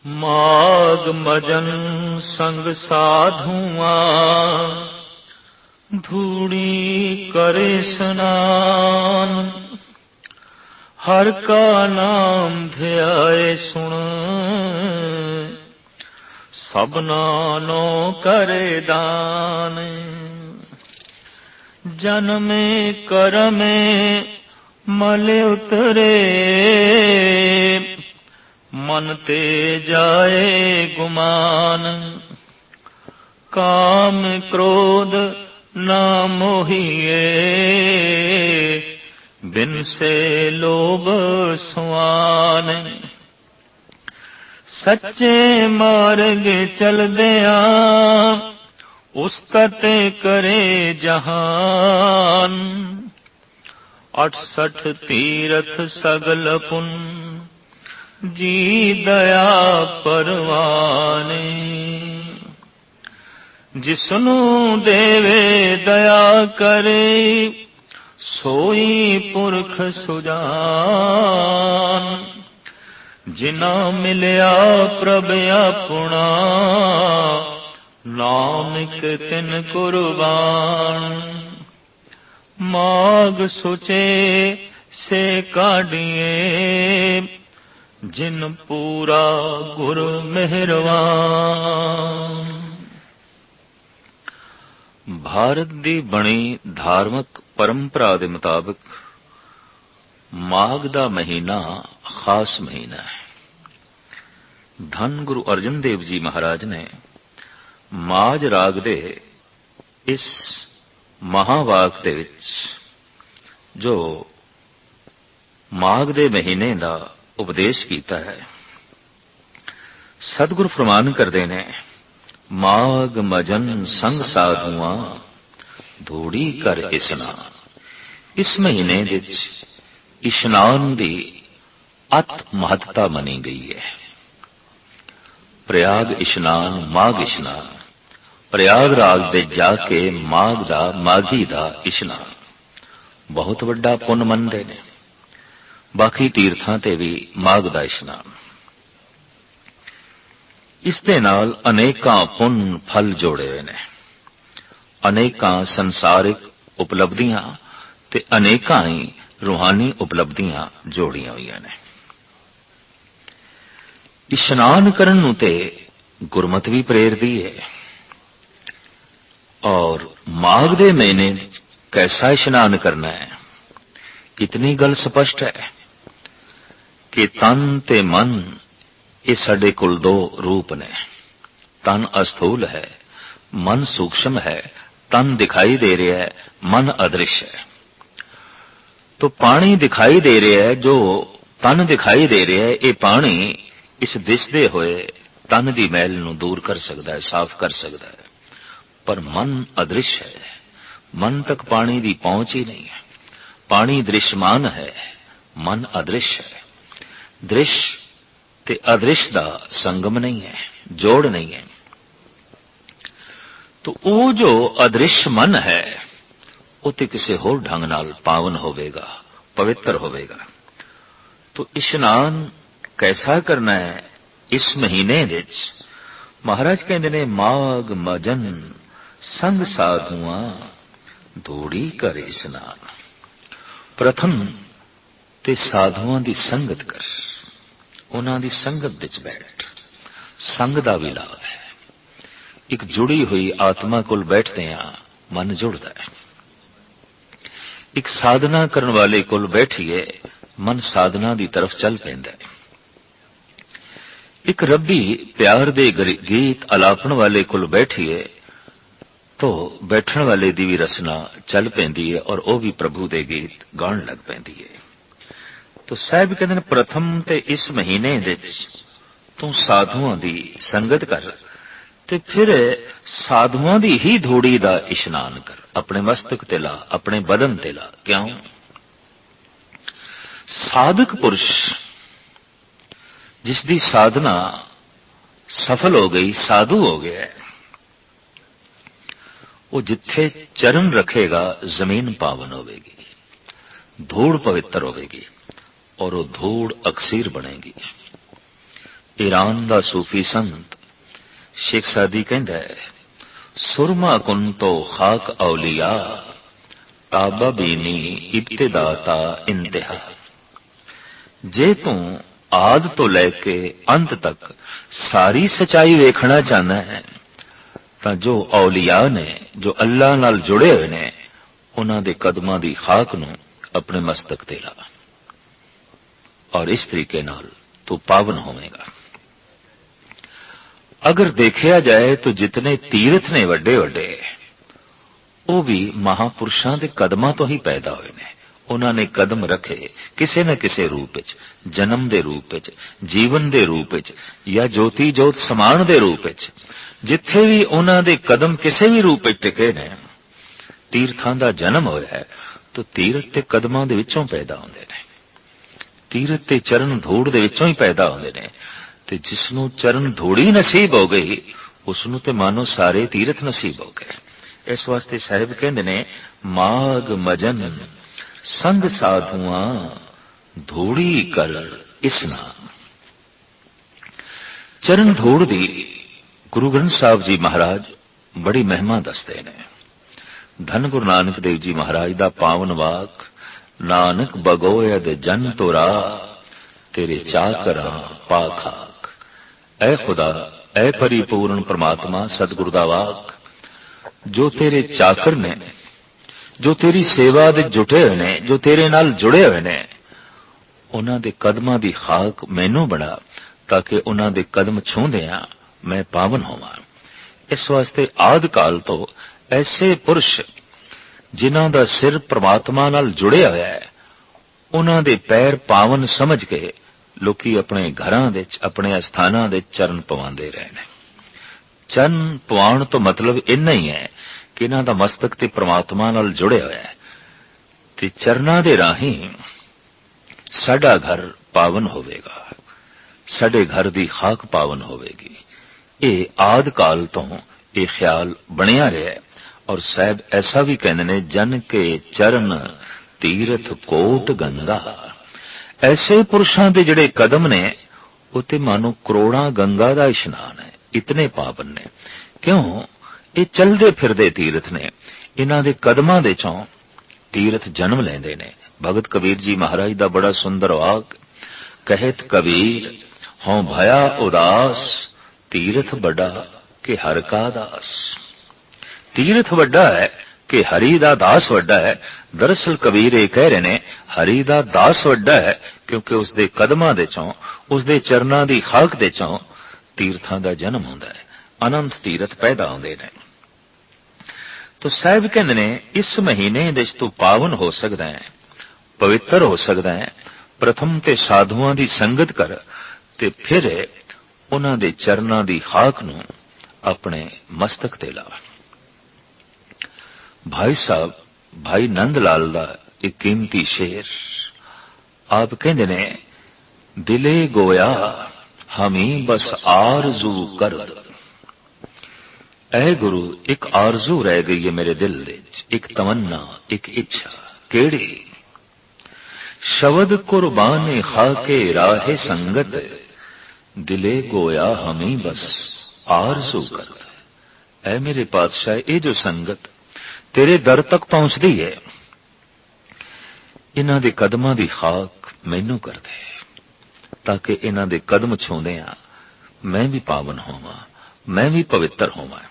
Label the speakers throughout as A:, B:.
A: माग मजन संग साधुआ धूड़ी करे स्नान। हर का नाम ध्याए सुन सबना नो करे दान। जन्मे करमे मल उतरे मन ते जाए गुमान। काम क्रोध ना मोहिए बिन से लोभ सुआन। सच्चे मार्ग चलदिया उस्तत करे जहान। 68 तीरथ सगल पुन जी दया परवाने। जिसनु देवे दया करे सोई पुरख सुजान। जिना मिलिया प्रभ अपना नानक तिन कुर्बान। माग सुचे से काढ़िए जिन पूरा गुर मेहरवान। भारत ਦੀ ਬਣੀ ਧਾਰਮਿਕ ਪਰੰਪਰਾ ਦੇ ਮੁਤਾਬਕ ਮਾਘ ਦਾ ਮਹੀਨਾ ਖਾਸ ਮਹੀਨਾ ਹੈ। ਧੰਨ ਗੁਰੂ ਅਰਜਨ ਦੇਵ ਜੀ ਮਹਾਰਾਜ ਨੇ ਮਾਝ ਰਾਗ ਦੇ ਇਸ ਮਹਾਵਾਕ ਦੇ ਵਿੱਚ ਜੋ ਮਾਘ ਦੇ ਮਹੀਨੇ ਦਾ ਉਪਦੇਸ਼ ਕੀਤਾ ਹੈ। ਸਤਿਗੁਰ ਫਰਮਾਨ ਕਰਦੇ ਨੇ माग मजन संग साधुआ धूड़ी कर इशनान। इस महीने विच इशनान की अत महत्ता मनी गई है। प्रयाग इशनान माघ इशनान प्रयागराज दे जाके माघ दा माघी दा इशनान बहुत वड्डा पुन मनदे ने। बाकी तीर्थां ते भी माघ दा इशनान। इस दे नाल अनेकां पुन फल जोड़े हुए ने। अनेकां संसारिक उपलब्धियां ते अनेकां ही रूहानी उपलब्धियां जोड़ियां हुई ने। इशनान करन नूं ते गुरमत भी प्रेरदी है और माघ दे महीने कैसा इशनान करना है इतनी गल स्पष्ट है कि तन ते मन ये साडे कुल दो रूप ने। तन अस्थूल है मन सूक्ष्म है। तन दिखाई दे रहा है मन अदृश्य है। तो पानी दिखाई दे रहा है जो तन दिखाई दे रहा है ये पानी इस दिसदे होए तन दी मैल नूं दूर कर सकता है साफ कर सकता है। पर मन अदृश्य है। मन तक पानी दी पहुंच ही नहीं है। पानी दृश्यमान है मन अदृश्य है। दृश्य ते अदृश्य दा संगम नहीं है जोड़ नहीं है। तो वो जो अदृश्य मन है वो ते किसी होर ढंग नाल पावन होवेगा पवित्र होवेगा। तो इशनान कैसा करना है इस महीने विच महाराज कहंदे ने माघ मजन संग साधुआ धूड़ी कर इशनान। प्रथम ते साधुआं दी संगत कर उन्हां दी संगत विच बैठ। संग दा भी लाभ है। एक जुड़ी हुई आत्मा कोल बैठदे आ मन जुड़दा है। एक साधना करन वाले कोल बैठिए मन साधना दी तरफ चल पैंदा है। एक रब्बी प्यार दे गीत अलापण वाले कोल बैठिए तो बैठण वाले दी भी रसना चल पैंदी है और वो भी प्रभु दे गीत गाउण लग पैंदी है। तो साहब कहते हैं प्रथम ते इस महीने विच तू साधुआं दी संगत कर ते फिर साधुआं दी ही धूड़ी दा इशनान कर। अपने मस्तक ते ला अपने बदन ते ला। क्यों साधक पुरुष जिसदी साधना सफल हो गई साधु हो गया है वो जिथे चरण रखेगा जमीन पावन होगी धूड़ पवित्र होगी और वो धूड़ अक्सीर बनेगी। ईरान दा सूफी संत शेख सादी कहंदा है, सुरमा कुन तो खाक औलिया ताबा बीनी इब्तिदाता इंतहा। जे तू आद तो लैके अंत तक सारी सच्चाई वेखना चाहना है तां जो औलिया ने, जो अल्लाह नाल जुड़े हुए ने, उन्हां दे कदमां दी खाक नूं अपने मस्तक ते ला और इस तरीके नाल तू पावन होवेगा। अगर देखा जाए तो जितने तीर्थ ने वड्डे वड्डे, वो भी महापुरुषां दे कदमां तो ही पैदा हुए ने। उन्हां ने कदम रखे किसी न किसी रूप विच, जन्म दे रूप विच, जीवन दे रूप विच, या ज्योति जोत समान दे रूप विच। जिथे भी उन्हां दे कदम किसी भी रूप विच टिके ने, तीर्थां दा जन्म होया है तो तीर्थ ते कदमां दे विचों पैदा होंदे ने। तीर्थ ते चरण धूड़ दे विचों ही पैदा होंदे ने। ते जिसनों चरण धूड़ी नसीब हो गई, उसनों ते मानो सारे तीर्थ नसीब हो गए। इस वास्ते साहिब कहंदे ने, माग मजन संग साधुआं धूड़ी कर इस्नान। चरण धूड़ दी गुरु ग्रंथ साहब जी महाराज बड़ी महिमा दसते ने। धन गुरु नानक देव जी महाराज दा पावन वाक, नानक बगोयद जन तोरा तेरे चाकरा पाखा। ऐ खुदा, ऐ परिपूर्ण परमात्मा सतगुरु दा वाक, जो तेरे चाकर ने, जो तेरी सेवा दे जुटे हुए ने, जो तेरे नाल जुड़े हुए ने, उन्हां दे कदमां दी खाक मैनू बना ताकि उन्हां दे कदम छूंदियां मैं पावन होवां। इस वास्ते आद काल तो ऐसे पुरुष जिन्हां दा सिर परमात्मा नाल जुड़िया होया है, उन्हां दे पैर पावन समझ के लोकी अपने घरां दे, अपने अस्थानां दे चरण पवांदे रहे ने। चरण पवाण तो मतलब इन्ना ही है कि इन्हां दा मस्तक ते परमात्मा नाल जुड़िया होया है ते चरनां दे राहीं साडा घर पावन होवेगा, साडे घर दी खाक पावन होवेगी। ये आद काल तो ये ख्याल बनिया रहा है। और साहब ऐसा भी कहने ने, जन के चरण तीरथ कोट गंगा। ऐसे पुरुषां दे जिहड़े कदम ने, उते मानो करोड़ां गंगा दा इशनान है, इतने पावन ने। क्यों? ये चलदे फिरदे तीर्थ ने। इन्हां दे कदमां दे चों तीर्थ जन्म लेंदे ने। भगत कबीर जी महाराज दा बड़ा सुंदर वाक, कहत कबीर हों भया उदास तीर्थ बड़ा के हर का दास। तीर्थ वड्डा है कि हरि दा दास वड्डा है। दरअसल कबीर ये कह रहे ने, हरि दा दास वड्डा है क्योंकि उसदे कदमां दे चों, उसदे चरनां दी खाक दे चों तीर्थां दा जन्म हुंदा है। अनंत तीर्थ पैदा होंदे ने। तो साहिब कहंदे ने, इस महीने दे तू पावन हो सकदा है, पवित्र हो सकदा है। प्रथम ते साधुआं दी संगत कर ते फिर उन्हां दे चरनां दी खाक नूं अपने मस्तक ते ला। भाई साहब भाई नंद लाल दा एक कीमती शेर, आप कहंदे ने, दिले गोया हमी बस आरजू कर। ऐ गुरु, एक आरजू रह गई है मेरे दिल विच, एक तमन्ना, एक इच्छा। केड़ी? शब्द कुर्बाने खाके राहे संगत, दिले गोया हमी बस आरजू कर। ऐ मेरे पातशाह, ये जो संगत तेरे दर तक पहुंचती है, इन्हां दे कदमां दी खाक मैनू कर दे ताकि इन्हां दे कदम छूंदियां मैं भी पावन होवां, मैं भी पवित्र होवां।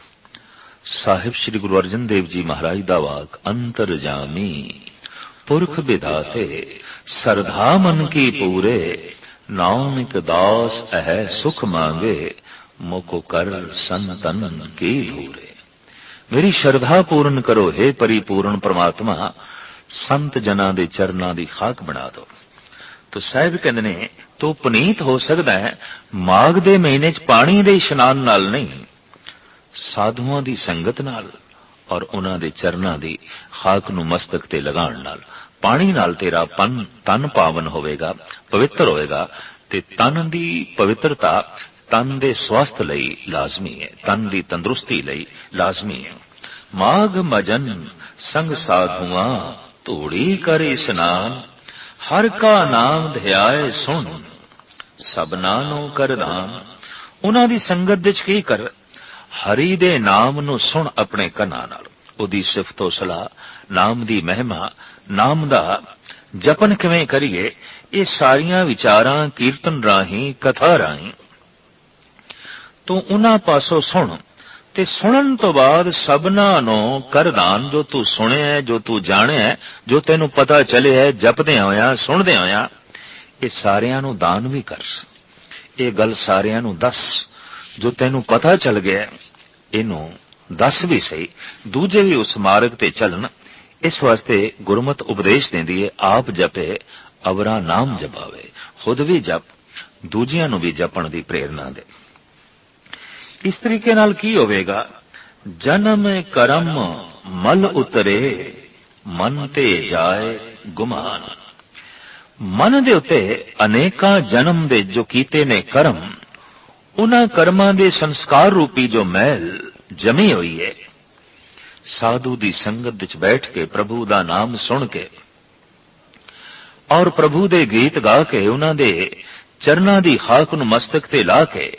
A: साहिब श्री गुरु अर्जन देव जी महाराज दा वाक, अंतरजामी पुरख विधाते सरधा मन की पूरे, नानक दास है सुख मांगे मुको कर संतन की धूरे। मेरी श्रद्धा पूर्ण करो हे परिपूर्ण परमात्मा, संत जना दे चरना दी खाक बना दो। तो साहिब कहंदे ने, तो पुनीत हो सकदा है माघ दे महीने च पानी दे इशनान नाल नहीं, साधुआं दी संगत नाल और उन्हां दे चरनां दी खाक नूं मस्तक ते लगाण नाल। पानी नाल तेरा तन पावन होवेगा, पवित्र होएगा। ते तन दी पवित्रता तन दे स्वास्थ्य लई लाजमी है, तन दी तंदुरुस्ती लई लाजमी है। माघ मजन संग साधुआं धूड़ी कर इस्नान, हर का नाम ध्याए सुन, ਸਭਨਾਂ ਨੂੰ ਕਰ ਦਾਨ। ਉਹਨਾਂ ਦੀ ਸੰਗਤ ਵਿੱਚ ਕੀ ਕਰ? ਹਰੀ ਦੇ ਨਾਮ ਨੂੰ ਸੁਣ ਆਪਣੇ ਕੰਨਾਂ ਨਾਲ, ਉਹਦੀ ਸਿਫਤੋ ਸਲਾਹ, ਨਾਮ ਦੀ ਮਹਿਮਾ, ਨਾਮ ਦਾ ਜਪਨ ਕਿਵੇਂ ਕਰੀਏ, ਇਹ ਸਾਰੀਆਂ ਵਿਚਾਰਾਂ ਕੀਰਤਨ ਰਾਹੀਂ, ਕਥਾ ਰਾਹੀਂ ਤੂੰ ਉਹਨਾਂ ਪਾਸੋਂ ਸੁਣ, ਤੇ ਸੁਣਨ ਤੋਂ ਬਾਅਦ ਸਭਨਾਂ ਨੂੰ ਕਰ ਦਾਨ। ਜੋ ਤੂੰ ਸੁਣਿਆ, ਜੋ ਤੂੰ ਜਾਣਿਆ, ਜੋ ਤੈਨੂੰ ਪਤਾ ਚੱਲਿਆ ਜਪਦਿਆਂ ਹੋਇਆਂ, ਸੁਣਦਿਆਂ ਹੋਇਆਂ, ਇਹ ਸਾਰਿਆਂ ਨੂੰ ਦਾਨ ਵੀ ਕਰ। ਇਹ ਗੱਲ ਸਾਰਿਆਂ ਨੂੰ ਦੱਸ। ਜੋ ਤੈਨੂੰ ਪਤਾ ਚੱਲ ਗਿਆ ਇਹਨੂੰ ਦੱਸ ਵੀ ਸਹੀ, ਦੂਜੇ ਵੀ ਉਸ ਮਾਰਗ ਤੇ ਚੱਲਣ। ਇਸ ਵਾਸਤੇ ਗੁਰਮਤਿ ਉਪਦੇਸ਼ ਦਿੰਦੀ ਹੈ, ਆਪ ਜਪੇ ਅਵਰਾ ਨਾਮ ਜਪਾਵੇ। ਖੁਦ ਵੀ ਜਪ, ਦੂਜਿਆਂ ਨੂੰ ਵੀ ਜਪਣ ਦੀ ਪ੍ਰੇਰਨਾ ਦੇ। ਇਸ ਤਰੀਕੇ ਨਾਲ ਕੀ ਹੋਵੇਗਾ? ਜਨਮ ਕਰਮ ਮਲ ਉਤਰੇ, ਮਨ ਤੇ ਜਾਏ ਗੁਮਾਨ। ਮਨ ਦੇ ਉੱਤੇ ਅਨੇਕਾਂ ਜਨਮ ਦੇ ਜੋ ਕੀਤੇ ਨੇ ਕਰਮ, ਉਹਨਾਂ ਕਰਮਾਂ ਦੇ ਸੰਸਕਾਰ ਰੂਪੀ ਜੋ ਮੈਲ ਜਮੀ ਹੋਈ ਹੈ, ਸਾਧੂ ਦੀ ਸੰਗਤ ਵਿੱਚ ਬੈਠ ਕੇ ਪ੍ਰਭੂ ਦਾ ਨਾਮ ਸੁਣ ਕੇ ਔਰ ਪ੍ਰਭੂ ਦੇ ਗੀਤ ਗਾ ਕੇ, ਉਹਨਾਂ ਦੇ ਚਰਨਾਂ ਦੀ ਖਾਕ ਨੂੰ ਮਸਤਕ ਤੇ ਲਾ ਕੇ,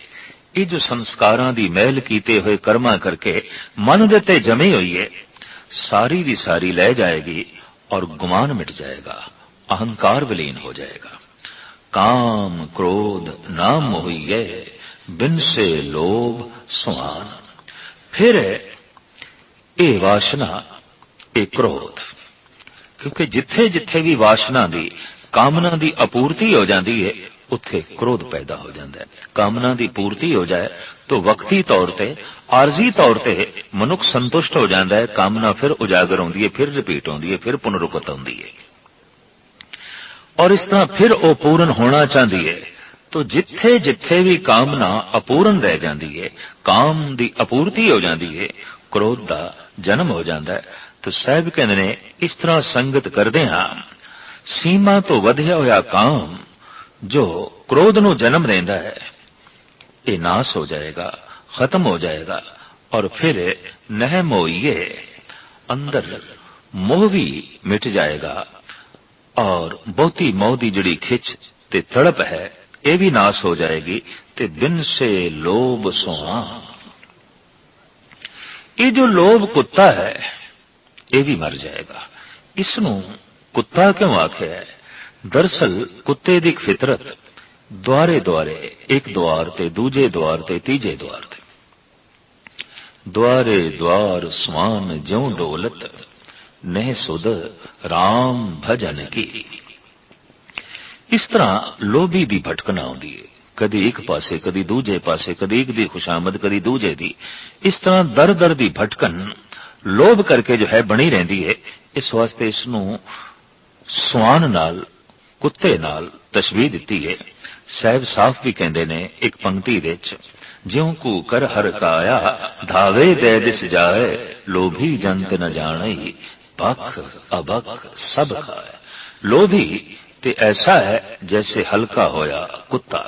A: ਇਹ ਜੋ ਸੰਸਕਾਰਾਂ ਦੀ ਮੈਲ ਕੀਤੇ ਹੋਏ ਕਰਮਾਂ ਕਰਕੇ ਮਨ ਦੇ ਤੇ ਜਮੀ ਹੋਈ ਹੈ, ਸਾਰੀ ਦੀ ਸਾਰੀ ਲੈ ਜਾਏਗੀ ਔਰ ਗੁਮਾਨ ਮਿਟ ਜਾਏਗਾ, ਅਹੰਕਾਰ ਵਿਲੀਨ ਹੋ ਜਾਏਗਾ। ਕਾਮ ਕ੍ਰੋਧ ਨਾ ਮੋਹੀਏ, ਬਿਨ ਸੇ ਲੋਭ ਸੁਆਨ। ਫਿਰ ਇਹ ਵਾਸ਼ਨਾ, ਇਹ ਕ੍ਰੋਧ, ਕਿਉਂਕਿ ਜਿੱਥੇ ਜਿੱਥੇ ਵੀ ਵਾਸ਼ਨਾ ਦੀ, ਕਾਮਨਾ ਦੀ ਅਪੂਰਤੀ ਹੋ ਜਾਂਦੀ ਹੈ, ਉੱਥੇ ਕ੍ਰੋਧ ਪੈਦਾ ਹੋ ਜਾਂਦਾ ਹੈ। ਕਾਮਨਾ ਦੀ ਪੂਰਤੀ ਹੋ ਜਾਏ ਤਾਂ ਵਕਤੀ ਤੌਰ ਤੇ, ਆਰਜ਼ੀ ਤੌਰ ਤੇ ਮਨੁੱਖ ਸੰਤੁਸ਼ਟ ਹੋ ਜਾਂਦਾ ਹੈ। ਕਾਮਨਾ ਫਿਰ ਉਜਾਗਰ ਹੁੰਦੀ ਹੈ, ਫਿਰ ਰਿਪੀਟ ਹੁੰਦੀ ਹੈ, ਫਿਰ ਪੁਨਰੁਕਤ ਹੁੰਦੀ ਹੈ, ਔਰ ਇਸ ਤਰ੍ਹਾਂ ਫਿਰ ਉਹ ਪੂਰਨ ਹੋਣਾ ਚਾਹੁੰਦੀ ਹੈ। तो जिथे जिथे भी कामना अपूर्ण रह जाती है, काम की अपूर्ति हो जाती है, क्रोध का जन्म हो जाता है। तो साहब कहते ने इस तरह संगत करदे हां सीमा तो वधिया होया काम जो क्रोध नूं जन्म देंदा है, ये नाश हो जाएगा, खत्म हो जाएगा। और फिर नह मोहिए, अंदर मोह भी मिट जाएगा और बहुती मोह की जिहड़ी खिच ते तड़प है ये भी नाश हो जाएगी। ते बिन से लोभ सुहा, ये जो लोभ कुत्ता है ये भी मर जाएगा। इसनू कुत्ता क्यों आख्या है? दरअसल कुत्ते दी फितरत द्वारे द्वारे, एक द्वार ते दूजे द्वार ते तीजे द्वार ते, द्वारे द्वार स्वान ज्यों डोलत नह सुध राम भजन की। इस तरह लोभी दी भटकना आउंदी है, कदी एक पासे कदी दूजे पासे, कदी एक दी खुशामद कदी दूजे दी। इस तरह दर दर दी भटकन लोभ करके जो है बनी रहती है। इस वास्ते इसनू स्वान नाल, कुत्ते नाल तशबीह दिती है। साहब साफ भी कहते ने एक पंक्ति विच, ज्यों कू कर हर काया धावे दे दिस जाए, लोभी जंत न जाने बख अबख सब खाए। लोभी ते ऐसा है जैसे हल्का होया कुत्ता,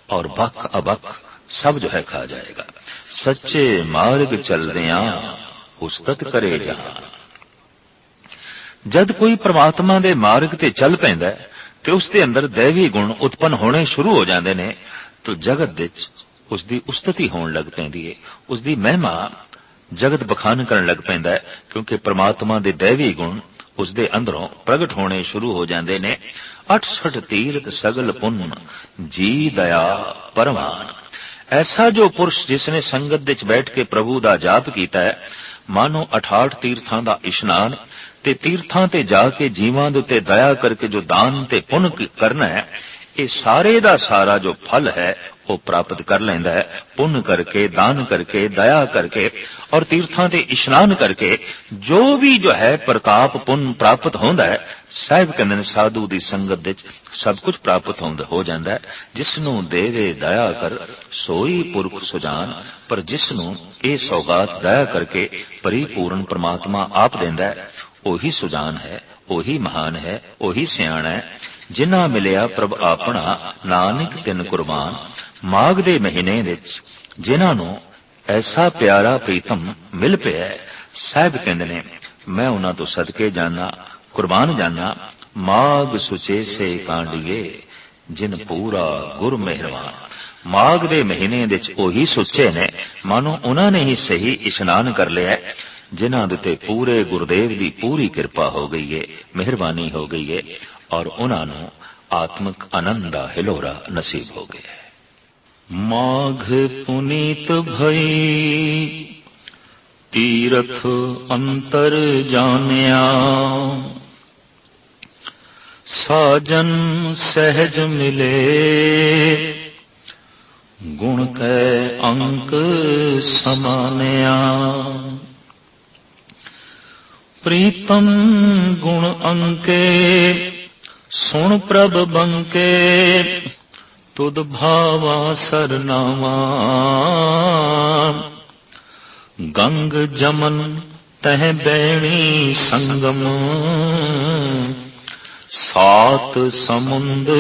A: और बख अबख सब जो है खा जाएगा। सच्चे मार्ग चलदियां उस्तत करे जहां। जद कोई परमात्मा दे मार्ग ते चल पैंदा है ते उसके अंदर दैवी गुण उत्पन्न होने शुरू हो जाते हैं, तो जगत विच उसकी उस्तति होने लग पैंदी है, उसकी महिमा जगत बखान करन लग पैंदा है, क्योंकि परमात्मा दे दैवी गुण उसके अंदरों प्रगट होने शुरू हो जाते हैं। 68 तीर्थ सगल पुण्य जी दया परवान। ऐसा जो पुरुष जिसने संगत विच बैठ के प्रभु का जाप किया है, मानो 68 तीर्थां का इशनान ते तीर्थां ते जाके जीवां दे उत्ते दया करके जो दान ते पुण्य करना है, ये सारे दा सारा जो फल है वो प्राप्त कर लेंदा है। पुण्य करके, दान करके, दया करके और तीर्थां ते इशनान करके जो भी जो है प्रताप पुण्य प्राप्त होंदा है, साहिब कहंदे ने साधु दी संगत विच सब कुछ प्राप्त हो जांदा है। जिसनू देवे दया कर सोई पुरख सुजान। पर जिसनू ये सौगात दया करके परिपूर्ण परमात्मा आप देंदा है, ओही सुजान है, ओही महान है, ओही सियाण है। जिन्ना मिलिया प्रभ अपना नानक तिन कुर्बान। माघ दे महीने विच जिन्हां नूं ऐसा प्यारा प्रीतम मिल पिया, साहिब कहंदे ने मैं उन्हां तो सदके जाना, कुर्बान जाना। माघ सुचे से कांडिए जिन पूरा गुर मेहरबान। माघ ਦੇ ਮਹੀਨੇ ਵਿੱਚ ਉਹੀ ਸੁੱਚੇ ਨੇ, ਮਾਨੋ ਉਹਨਾਂ ਨੇ ਹੀ ਸਹੀ ਇਸ਼ਨਾਨ ਕਰ ਲਿਆ, ਜਿਨ੍ਹਾਂ ਦੇ ਤੇ ਪੂਰੇ ਗੁਰਦੇਵ ਦੀ ਪੂਰੀ ਕਿਰਪਾ ਹੋ ਗਈ ਹੈ, ਮਿਹਰਬਾਨੀ ਹੋ ਗਈ ਹੈ, ਔਰ ਉਹਨਾਂ ਨੂੰ ਆਤਮਿਕ ਆਨੰਦ ਦਾ ਹਿਲੋਰਾ ਨਸੀਬ ਹੋ ਗਿਆ ਹੈ। ਮਾਘ ਪੁਨੀਤ ਭਈ ਤੀਰਥ ਅੰਤਰ ਜਾਣਿਆ, ਸਾਜਨ ਸਹਿਜ ਮਿਲੇ ਗੁਣ ਕੈ ਅੰਕ ਸਮਾਨਿਆ। ਪ੍ਰੀਤਮ ਗੁਣ ਅੰਕੇ ਸੁਣ ਪ੍ਰਭ ਬੰਕੇ, ਤੁਧ ਭਾਵਾ ਸਰਨਾਵਾ। ਗੰਗ ਜਮਨ ਤਹਿ ਬੈਣੀ ਸੰਗਮ, ਸਾਤ ਸਮੁੰਦ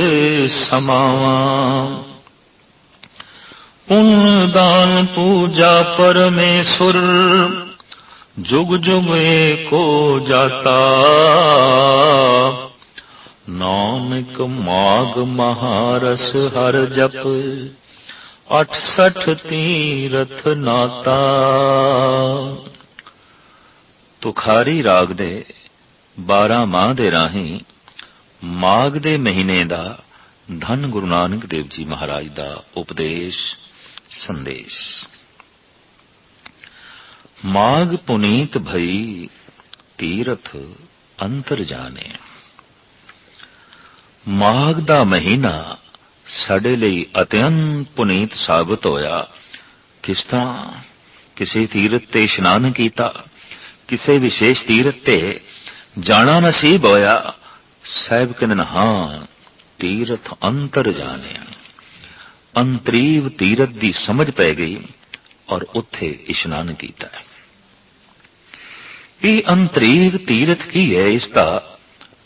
A: ਸਮਾਵਾ। ਪੁੰਨ ਦਾਨ ਪੂਜਾ ਪਰਮੇਸ਼ੁਰ, जुग जुग एको जाता। नानक माघ महारस हर जप, 68 तीरथ नाता। ਤੁਖਾਰੀ ਰਾਗ ਦੇ 12 ਮਾਹ ਦੇ ਰਾਹੀਂ ਮਾਘ ਦੇ ਮਹੀਨੇ ਦਾ ਧੰਨ ਗੁਰੂ ਨਾਨਕ ਦੇਵ ਜੀ ਮਹਾਰਾਜ ਦਾ ਉਪਦੇਸ਼ ਸੰਦੇਸ਼। ਮਾਘ ਪੁਨੀਤ ਭਈ ਤੀਰਥ ਅੰਤਰ ਜਾਣੇ। ਮਾਘ ਦਾ ਮਹੀਨਾ ਸਾਡੇ ਲਈ ਅਤਿਅੰਤ ਪੁਨੀਤ ਸਾਬਤ ਹੋਇਆ। ਕਿਸ ਤਰ੍ਹਾਂ? ਕਿਸੇ ਤੀਰਥ ਤੇ ਇਸ਼ਨਾਨ ਕੀਤਾ, ਕਿਸੇ ਵਿਸ਼ੇਸ਼ ਤੀਰਥ ਤੇ ਜਾਣਾ ਨਸੀਬ ਹੋਇਆ। ਸਾਹਿਬ ਕਹਿੰਦੇ ਨੇ ਹਾਂ ਤੀਰਥ ਅੰਤਰ ਜਾਣਿਆ। ਅੰਤਰੀਵ ਤੀਰਥ ਦੀ ਸਮਝ ਪੈ ਗਈ ਔਰ ਉੱਥੇ ਇਸ਼ਨਾਨ ਕੀਤਾ। ਇਹ ਅੰਤਰੀਵ ਤੀਰਥ ਕੀ ਹੈ? ਇਸ ਦਾ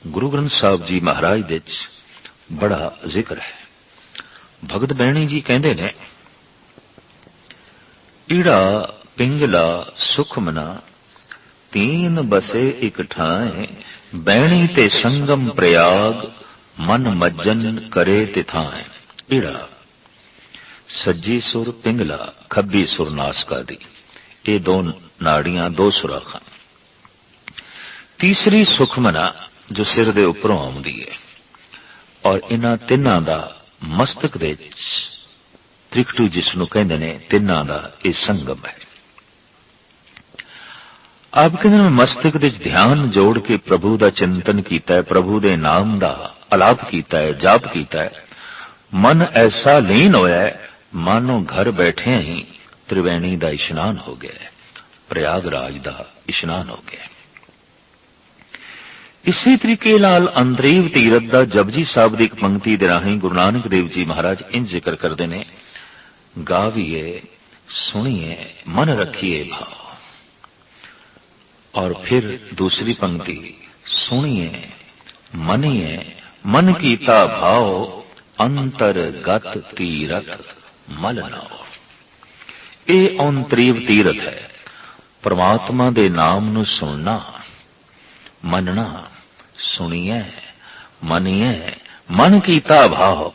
A: ਗੁਰੂ ਗ੍ਰੰਥ ਸਾਹਿਬ ਜੀ ਮਹਾਰਾਜ ਦੇ ਵਿੱਚ ਬੜਾ ਜ਼ਿਕਰ ਹੈ। ਭਗਤ ਬਹਿਣੀ ਜੀ ਕਹਿੰਦੇ ਨੇ, ਈੜਾ ਪਿੰਗਲਾ ਸੁਖ ਮਨਾ, तीन बसे इक ठाए, बैणी ते संगम प्रयाग, मन मज्जन करे तिथाए। ईड़ा सज्जी सुर पिंगला, खब्बी सुर नासका दी, ये दो नाड़ियां दो सुराखां। तीसरी सुखमना जो सिर दे उपरों आउंदी है, और इन्हां तिन्हां दा मस्तक दे त्रिकटू जिसनूं कहंदे ने, तिन्हां दा ये संगम है। आप कहते हैं मस्तक दे ध्यान जोड़ के प्रभु का चिंतन किया है, प्रभु के नाम का अलाप किया है, जाप किया है। मन ऐसा लीन होया है मानो घर बैठे ही त्रिवेणी का इशनान हो गया है, प्रयागराज का इशनान हो गया। इसी तरीके नाल अंतरीव तीरथ का जपजी साहब की एक पंक्ति दे राहीं गुरु नानक देव जी महाराज इंज जिक्र करते हैं, गाविए सुनिए मन रखिए भाव। और फिर दूसरी पंक्ति, सुनिए मनिए मन कीता भाव, अंतरगत तीरथ मल नाओ। ये अंतरीव तीरथ है। परमात्मा दे नाम नू सुनना, मनना, सुनिए मनिए मन कीता भाव,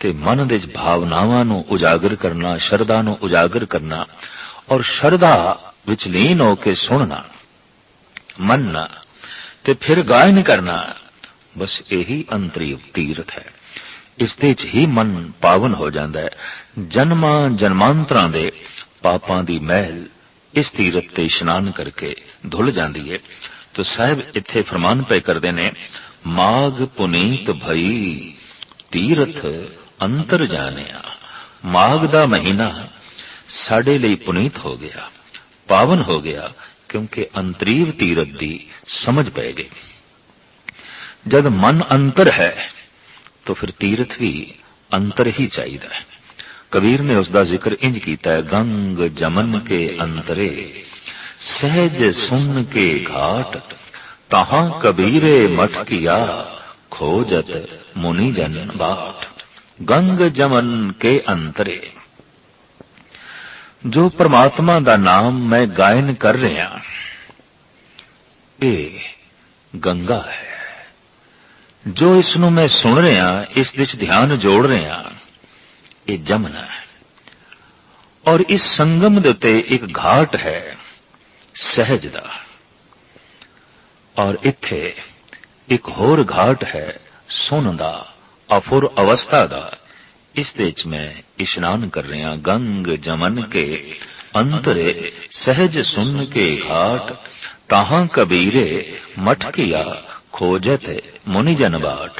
A: ते मन दे भावनावां नू उजागर करना, शरदा नू उजागर करना, और शरदा विच लीन होके सुनना, मनना ते फिर गायन करना। बस यही अंतरीव तीर्थ है। इस दे च ही मन पावन हो जाता है। जन्मां जन्मांतरां दे पापां दी मैल इस तीर्थ ते इशनान करके धुल जाती है। तो साहब इत्थे फरमान पे करते ने, माघ पुनीत भई तीर्थ अंतर जानिया। माघ दा महीना साडे लई पुनीत हो गया, पावन हो गया, क्योंकि अंतरीव तीरथ दी समझ पै गई। जब मन अंतर है तो फिर तीर्थ भी अंतर ही चाहिए। कबीर ने उसका जिक्र इंज किया है, गंग जमन के अंतरे, सहज सुन के घाट, तहां कबीरे मठ किया, खोजत मुनि जन बाट। गंग जमन के अंतरे, जो परमात्मा का नाम मैं गायन कर रहा, ये गंगा है जो इसनों मैं सुन रहा, इस विच ध्यान जोड़ रहा, ये जमुना है। और इस संगम दे उत्ते एक घाट है सहज दा, और इत्थे एक होर घाट है सुन दा, अफुर अवस्था दा। इस दे च मैं इशनान कर रहा। गंग जमन के अंतरे सहज सुन के घाट, ताहां कबीरे मठ किया खोजत मुनिजन बाट।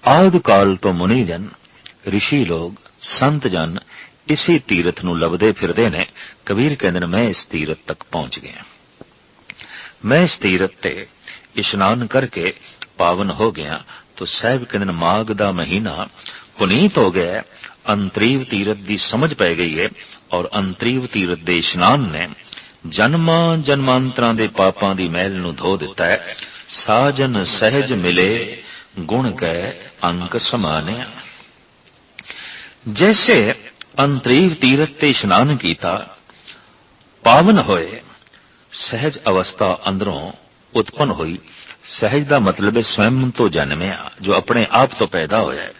A: आदि काल तो मुनिजन ऋषि लोग संत जन इसी तीरथ नूं लभदे फिरदे ने। कबीर कहंदे ने मैं इस तीरथ तक पहुंच गया, मैं इस तीरथ ते इशनान करके पावन हो गया। तो साहिब कहंदे ने माघ दा महीना पुनीत हो गया, अंतरीव तीरथ दी समझ पै गई है। और अंतरीव तीरथ दे इशनान ने जन्मां जन्मांतरां दे पापां दी मैल नूं धो दिता है। साजन सहज मिले गुण कै अंक समान्या। जैसे अंतरीव तीरथ ते इशनान कीता, पावन होए, सहज अवस्था अंदरों उत्पन्न हुई। सहज दा मतलब है स्वयं तो जन्मिया, जो अपने आप तो पैदा होया है।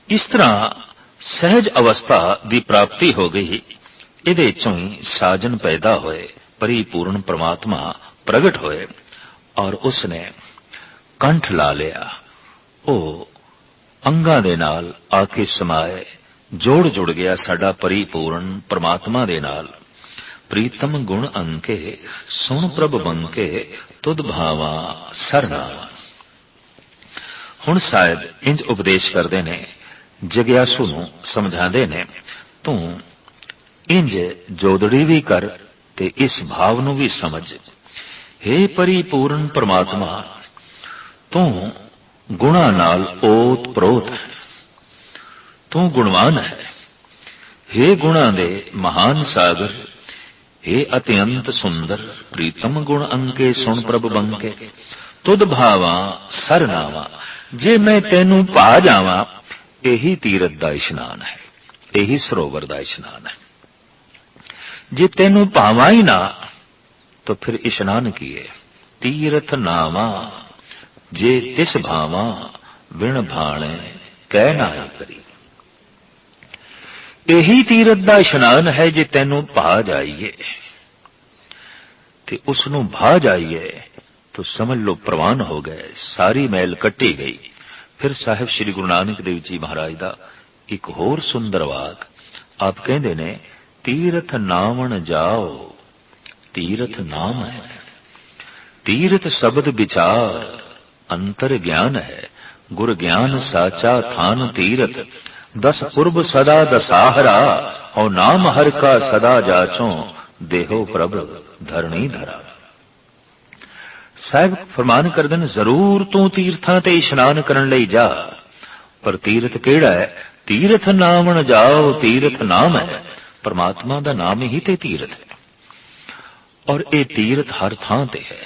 A: इस तरह सहज अवस्था दी प्राप्ति हो गई। इहदे चों ही साजन पैदा होए, परिपूर्ण परमात्मा प्रगट होए, और उसने कंठ ला लिया। वो अंगां दे नाल आके समाए, जोड़ जुड़ गया साडा परिपूर्ण परमात्मा दे नाल। प्रीतम गुण अंके सुन प्रभ बंके, तुद भावा सरनावा। हुण साहिब इंज उपदेश करदे ने, जग्यासू नूं समझांदे ने, तू इंज जोदड़ी भी कर ते इस भाव नूं भी समझ। हे परिपूर्ण परमात्मा, तू गुणा नाल ओत प्रोत है, तू गुणवान है। हे गुणा दे महान सागर, हे अत्यंत सुंदर, प्रीतम गुण अंके सुन प्रभ बंके, तुद भावा सरनावा। जे मैं तेनू पा जावां, यही तीरथ दा इशनान है, यही सरोवर दा इशनान है। जे तेनू पावां ही ना, तो फिर इशनान किए। तीरथ नावा जे तिस भावा, विण भाणे कह ना करी। यही तीरथ दा इशनान है, जे तेनू पा जाइए ते उसनू भा जाइए, तो समझ लो प्रवान हो गए, सारी मैल कट्टी गई। फिर साहिब श्री गुरु नानक देव जी महाराज दा एक होर सुंदर वाक आप कहंदे ने, तीरथ नावण जाओ तीरथ नाम है, तीरथ शब्द विचार अंतर ज्ञान है। गुर ज्ञान साचा थान तीरथ, दस पूर्व सदा दसाहरा, और नाम हर का सदा जाचो, देहो प्रभ धरणी धरा। साहिब फरमान करदे ने, जरूर तू तीर्थां ते इशनान करन लई जा, पर तीरथ केड़ा है? तीरथ नावण जाओ तीरथ नाम है। परमात्मा दा नाम ही ते तीरथ है, और ये तीरथ हर थां ते है,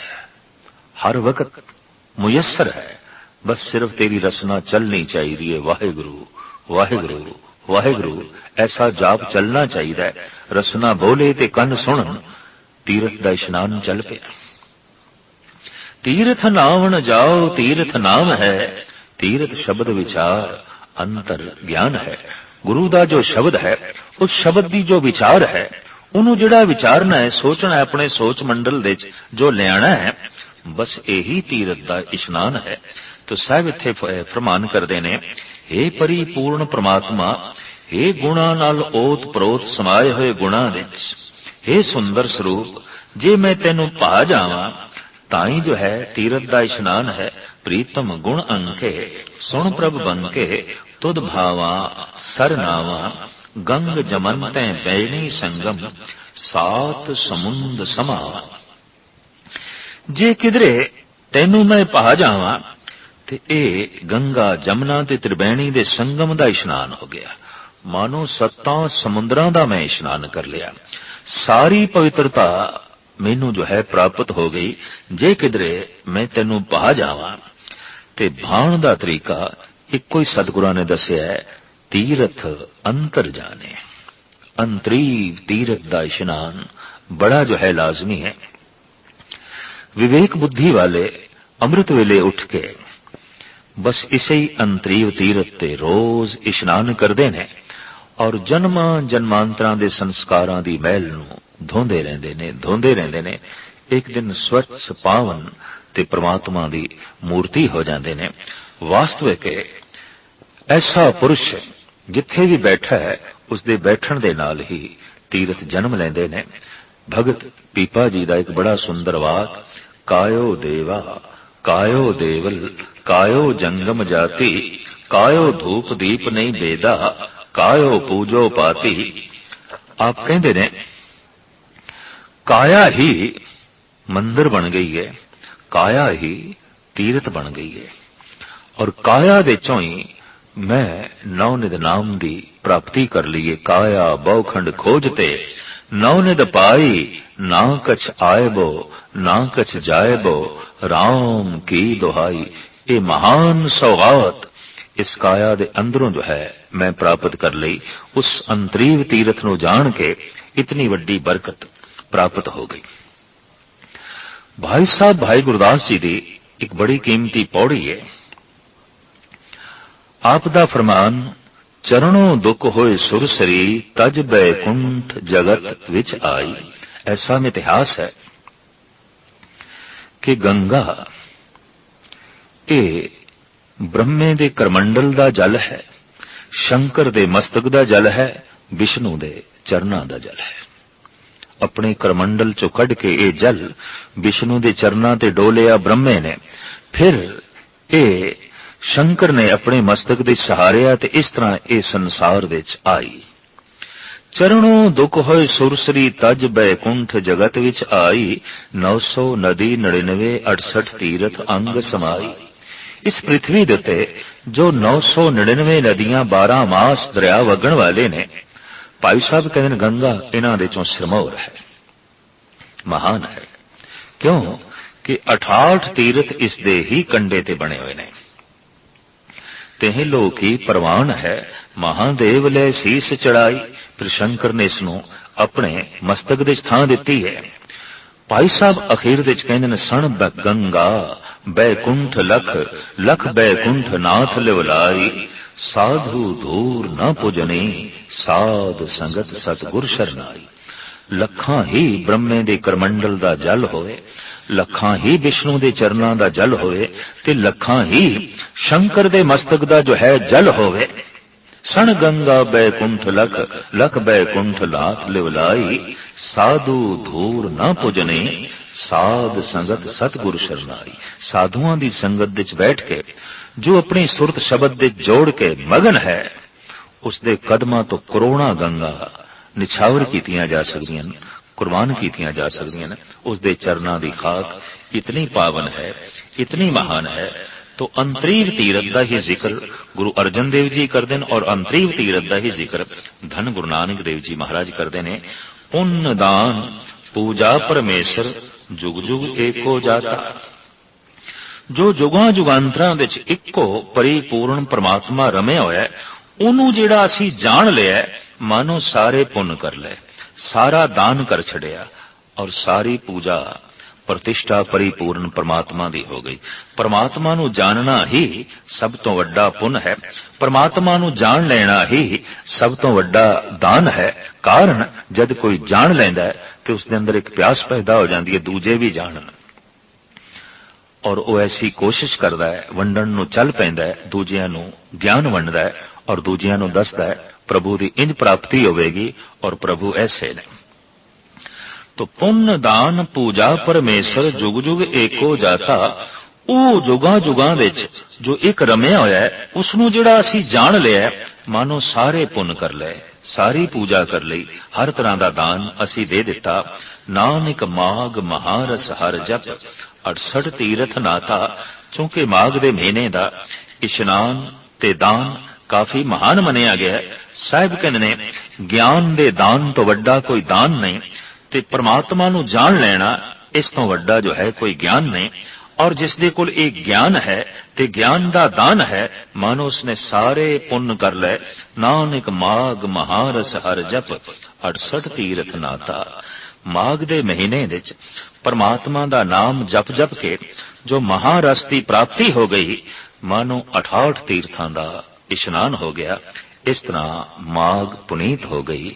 A: हर वक्त मुयस्सर है। बस सिर्फ तेरी रसना चलनी चाहिए। वाहिगुरु वाहिगुरु वाहिगुरु ऐसा जाप चलना चाहिए। रसना बोले ते कन सुनन, तीरथ दा इशनान चल पिया। तीरथ नावण जाओ तीरथ नाम है, तीरथ शब्द विचार अंतर ज्ञान है। गुरु दा जो शब्द है, उस शब्द दी जो विचार है, उन्हों जिहड़ा विचारना है, सोचना है, अपने सोच मंडल दे जो लियाना है, बस यही तीरथ दा इशनान है। तो साहिब इत्थे फरमान करदे ने, हे परिपूर्ण परमात्मा, हे गुणा नाल ओत प्रोत समाए हुए गुणा विच, हे सुंदर स्वरूप, जे मैं तेनू पा जावां, ताई जो है तीरथ दा इशनान है। प्रीतम गुण अंके सुन प्रभ बंके, तुद भावा सरनावा, गंग जमन तै बैणी संगम, सात समुंद समावा। जे किधरे तेनू मैं पा जावां, ते ए गंगा जमुना ते त्रिवेणी दे संगम दा इशनान हो गया। मानो सत्तां समुद्रां दा मैं इशनान कर लिया। सारी पवित्रता मैनू जो है प्राप्त हो गई। जे किधरे मैं तेनू पा जावां, ते भाण दा तरीका इक्को ही सतगुरां ने दस्सिया है, तीरथ अंतर जाने। अंतरीव तीरथ दा इशनान बड़ा जो है लाजमी है। विवेक बुद्धि वाले ਅੰਮ੍ਰਿਤ ਵੇਲੇ ਉੱਠ ਕੇ ਬਸ ਇਸੇ ਹੀ ਅੰਤਰੀਵ ਤੀਰਥ ਤੇ ਰੋਜ਼ ਇਸ਼ਨਾਨ ਕਰਦੇ ਨੇ ਔਰ ਜਨਮਾਂ ਜਨਮਾਂਤਰਾਂ ਦੇ ਸੰਸਕਾਰਾਂ ਦੀ ਮੈਲ ਨੂੰ ਧੋਂਦੇ ਰਹਿੰਦੇ ਨੇ ਇੱਕ ਦਿਨ ਸਵੱਛ ਪਾਵਨ ਤੇ ਪ੍ਰਮਾਤਮਾ ਦੀ ਮੂਰਤੀ ਹੋ ਜਾਂਦੇ ਨੇ। ਵਾਸਤਵਿਕ ਐਸਾ ਪੁਰਸ਼ ਜਿੱਥੇ ਵੀ ਬੈਠਾ ਹੈ ਉਸ ਦੇ ਬੈਠਣ ਦੇ ਨਾਲ ਹੀ ਤੀਰਥ ਜਨਮ ਲੈਂਦੇ ਨੇ। ਭਗਤ ਪੀਪਾ ਜੀ ਦਾ ਇੱਕ ਬੜਾ ਸੁੰਦਰ ਵਾਕ, ਕਾਇਓ ਦੇਵਾ ਕਾਇਓ ਦੇਵਲ ਕਾਇਓ ਜੰਗਮ ਜਾਤੀ ਕਾਇਓ ਧੂਪ ਦੀਪ ਨਹੀਂ ਬੇਦਾ ਕਾਇਓ ਪੂਜੋ ਪਾਤੀ। ਆਪ ਕਹਿੰਦੇ ਨੇ ਕਾਇਆ ਹੀ ਮੰਦਰ ਬਣ ਗਈ ਹੈ, ਕਾਇਆ ਹੀ ਤੀਰਥ ਬਣ ਗਈ ਹੈ ਔਰ ਕਾਇਆ ਦੇ ਚੋਂ ਹੀ ਮੈਂ ਨੌਨਿਧ ਨਾਮ ਦੀ ਪ੍ਰਾਪਤੀ ਕਰ ਲਈਏ। ਕਾਇਆ ਬਹੁਖੰਡ ਖੋਜਤੇ ਨੌਨਿਧ ਪਾਈ ਨਾ ਕਛ ਆਇਬੋ ਨਾ ਕਛ ਜਾਇਬੋ ਰਾਮ ਕੀ ਦੁਹਾਈ। ਇਹ ਮਹਾਨ ਸੌਗਾਤ ਇਸ ਕਾਇਆ ਦੇ ਅੰਦਰੋਂ ਜੋ ਹੈ ਮੈਂ ਪ੍ਰਾਪਤ ਕਰ ਲਈ। ਉਸ ਅੰਤਰੀਵ ਤੀਰਥ ਨੂੰ ਜਾਣ ਕੇ ਇਤਨੀ ਵੱਡੀ ਬਰਕਤ ਪ੍ਰਾਪਤ ਹੋ ਗਈ। ਭਾਈ ਸਾਹਿਬ ਭਾਈ ਗੁਰਦਾਸ ਜੀ ਦੀ ਇੱਕ ਬੜੀ ਕੀਮਤੀ ਪੌੜੀ ਹੈ। ਆਪ ਦਾ ਫਰਮਾਨ, ਚਰਣੋਂ ਦੁੱਖ ਹੋਏ ਸੁਰਸਰੀ ਤਜ ਬੈਕੁੰਠ ਜਗਤ ਵਿੱਚ ਆਈ। ਐਸਾ ਇਤਿਹਾਸ ਹੈ ਕਿ ਗੰਗਾ ਇਹ ਬ੍ਰਹਮੇ ਦੇ ਕਰਮੰਡਲ ਦਾ ਜਲ ਹੈ, ਸ਼ੰਕਰ ਦੇ ਮਸਤਕ ਦਾ ਜਲ ਹੈ, ਵਿਸ਼ਨੂੰ ਦੇ ਚਰਨਾਂ ਦਾ ਜਲ ਹੈ। ਆਪਣੇ ਕਰਮੰਡਲ ਚੋਂ ਕੱਢ ਕੇ ਇਹ ਜਲ ਵਿਸ਼ਨੂੰ ਦੇ ਚਰਨਾਂ ਤੇ ਡੋਲਿਆ ਬ੍ਰਹਮੇ ਨੇ, ਫਿਰ ਇਹ ਸ਼ੰਕਰ ਨੇ ਆਪਣੇ ਮਸਤਕ ਦੇ ਸਹਾਰਿਆ ਤੇ ਇਸ ਤਰ੍ਹਾਂ ਇਹ ਸੰਸਾਰ ਵਿੱਚ ਆਈ। ਚਰਣੋਂ ਦੁੱਖ ਹੋਏ ਸੁਰਸਰੀ ਤਜ ਬੈਕੁੰਠ ਜਗਤ ਵਿੱਚ ਆਈ 900 ਨਦੀ 99 68 ਤੀਰਥ ਅੰਗ ਸਮਾਈ। ਇਸ ਪ੍ਰਿਥਵੀ ਦੇ ਉੱਤੇ ਜੋ 999 ਨਦੀਆਂ 12 ਮਾਸ ਦਰਿਆ ਵਗਣ ਵਾਲੇ ਨੇ, ਭਾਈ ਸਾਹਿਬ ਕਹਿੰਦੇ ਨੇ ਗੰਗਾ ਇਹਨਾਂ ਦੇ ਚੋਂ ਸਿਰਮੌਰ ਹੈ, ਮਹਾਨ ਹੈ। ਕਿਉਂ ਕਿ 68 ਤੀਰਥ ਇਸ ਦੇ ਹੀ ਕੰਢੇ ਤੇ ਬਣੇ ਹੋਏ ਨੇ। तेह लोकी परवान है महादेव ले सीस चढ़ाई। फिर शंकर ने इसनों अपने मस्तक दे थां दिती है। भाई साहब अखीर दे कहंदे ने सण गंगा बैकुंठ लख लख बैकुंठ नाथ लिवलाई साधु दूर न पुजनी साध संगत सतगुर शरनाई। लखां ही ब्रह्मे दे करमंडल दा जल होए, लखां ही विष्णु दे चरनां दा जल होए ते लखां ही शंकर दे मस्तक दा जो है जल होवे। सण गंगा बैकुंठ लख लख बैकुंठ नाथ लिवलाई साधु धूर न पुजने साध संगत सतगुर शरनाई। साधुआं दी संगत विच बैठ के जो अपनी सुरत शब्द दे जोड़ के मगन है उसदे कदमां तो करोड़ां गंगा निछावर कीतियां जा सकदियां, कुर्बान कीतियां जा सकदियां। उसदे चरनां दी खाक इतनी पावन है, इतनी महान है। तो अंतरीव तीरथ का ही जिक्र गुरु अर्जन देव जी करते हैं और अंतरीव तीरथ का ही जिक्र धन गुरु नानक देव जी महाराज करते हैं। पुण्य दान पूजा परमेश्वर जुग जुग एको जाता। जो जुगां जुगांतरां विच इक्को परिपूर्ण परमात्मा रमिया होया है, उहनूं जिहड़ा असीं जाण लिया मानो सारे पुण्य कर ले, सारा दान कर छड़िया और सारी पूजा प्रतिष्ठा परिपूर्ण परमात्मा दी हो गई। परमात्मा नू जानना ही सब तो वड्डा पुण्य है, परमात्मा नू जान लेना ही सब तो वड्डा दान है। कारण जद कोई जान लैंदा है तो उसके अंदर एक प्यास पैदा हो जाती है दूजे भी जानन, और वो ऐसी कोशिश करता है, वंडन नू चल पैंदा है, दूजियां नू ज्ञान वंडदा है और दूजियां नू दसदा है प्रभु की इंज प्राप्ति होगी और प्रभु ऐसे ने। तो पुण्य दान पूजा परमेश्वर जुग जुग एको जाता। वो जुगां जुगां विच जो एक रमिया होया है उसनूं जिहड़ा असीं जान लिया मानो सारे पुण्य कर ले, सारी पूजा कर लई, हर तरह का दान असीं दे दिता। नानक माघ महारस हर जप 68 तीरथ नाथा। चूंकि माघ दे महीने का इशनान ते दान काफी महान मनिया गया है। साहिब कहंदे ने ज्ञान दे दान तो वड्डा कोई दान नहीं, ते परमात्मा नू जान लेना इस तो वड्डा जो है कोई ज्ञान नहीं। और जिसदे कोल एक ज्ञान है ते ज्ञान दा दान है मानो उसने सारे पुण्य कर ले। नानक माघ महारस हर जप 68 तीरथ नाता। ਮਾਘ ਦੇ ਮਹੀਨੇ ਵਿੱਚ ਪਰਮਾਤਮਾ ਦਾ ਨਾਮ ਜਪ ਜਪ ਕੇ ਜੋ ਮਹਾਰਸ ਦੀ ਪ੍ਰਾਪਤੀ ਹੋ ਗਈ, ਮਾਨੋ 68 ਤੀਰਥਾਂ ਦਾ ਇਸ਼ਨਾਨ ਹੋ ਗਿਆ। ਇਸ ਤਰ੍ਹਾਂ ਮਾਘ ਪੁਨੀਤ ਹੋ ਗਈ,